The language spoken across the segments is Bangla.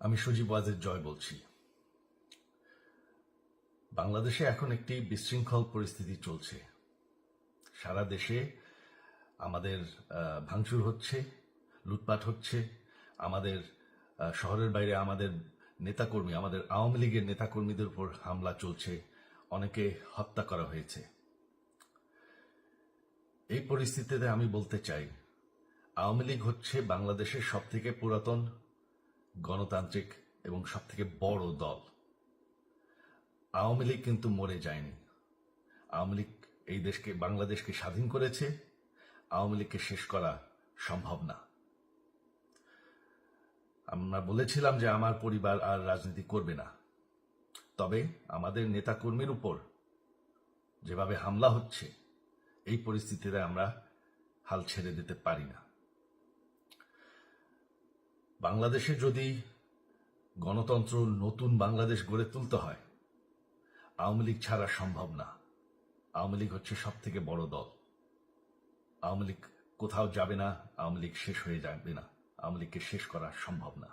আমি সজীব ওয়াজেদ জয় বলছি। বাংলাদেশে এখন একটি বিশৃঙ্খল পরিস্থিতি চলছে। সারা দেশে আমাদের ভাঙচুর হচ্ছে, লুটপাট হচ্ছে, আমাদের শহরের বাইরে আমাদের নেতাকর্মী, আমাদের আওয়ামী লীগের নেতাকর্মীদের উপর হামলা চলছে, অনেকে হত্যা করা হয়েছে। এই পরিস্থিতিতে আমি বলতে চাই, আওয়ামী লীগ হচ্ছে বাংলাদেশের সবথেকে পুরাতন গণতান্ত্রিক এবং সবথেকে বড় দল। আওয়ামী লীগ কিন্তু মরে যায়নি। আওয়ামী লীগ এই দেশকে, বাংলাদেশকে স্বাধীন করেছে। আওয়ামী লীগকে শেষ করা সম্ভব না। আমরা বলেছিলাম যে আমার পরিবার আর রাজনীতি করবে না, তবে আমাদের নেতাকর্মীর উপর যেভাবে হামলা হচ্ছে, এই পরিস্থিতিতে আমরা হাল ছেড়ে দিতে পারি না। বাংলাদেশে যদি গণতন্ত্র, নতুন বাংলাদেশ গড়ে তুলতে হয়, আওয়ামী লীগ ছাড়া সম্ভব না। আওয়ামী লীগ হচ্ছে সব থেকে বড় দল। আওয়ামী লীগ কোথাও যাবে না, আওয়ামী লীগ শেষ হয়ে যাবে না। আওয়ামী লীগকে শেষ করা সম্ভব না।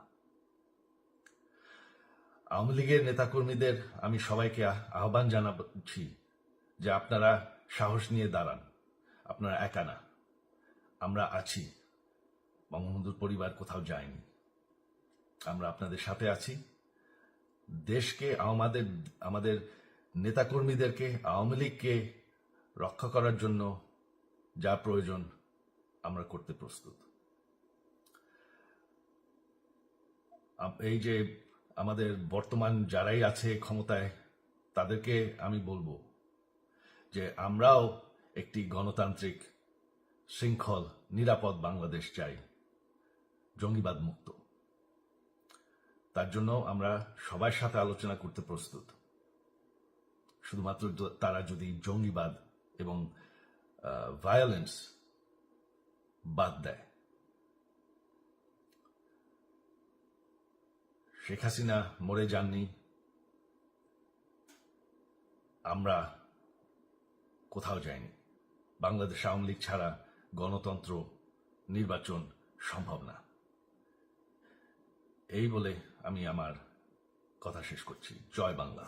আওয়ামী লীগের নেতাকর্মীদের আমি সবাইকে আহ্বান জানাচ্ছি যে আপনারা সাহস নিয়ে দাঁড়ান। আপনারা একা না, আমরা আছি। বঙ্গবন্ধুর পরিবার কোথাও যায়নি, আমরা আপনাদের সাথে আছি। দেশকে, আমাদের নেতাকর্মীদেরকে, আওয়ামী লীগকে রক্ষা করার জন্য যা প্রয়োজন আমরা করতে প্রস্তুত। এই যে আমাদের বর্তমান যারাই আছে ক্ষমতায়, তাদেরকে আমি বলবো যে আমরাও একটি গণতান্ত্রিক, শৃঙ্খল, নিরাপদ বাংলাদেশ চাই, জঙ্গিবাদ মুক্ত। তার জন্য আমরা সবার সাথে আলোচনা করতে প্রস্তুত। শুধুমাত্র তারা যদি জঙ্গিবাদ এবং ভায়োলেন্স বাদ দেয়। শেখ হাসিনা মরে যাননি, আমরা কোথাও যাইনি। বাংলাদেশ আওয়ামী লীগ ছাড়া গণতন্ত্র, নির্বাচন সম্ভব না। এই বলে আমি আমার কথা শেষ করছি। জয় বাংলা।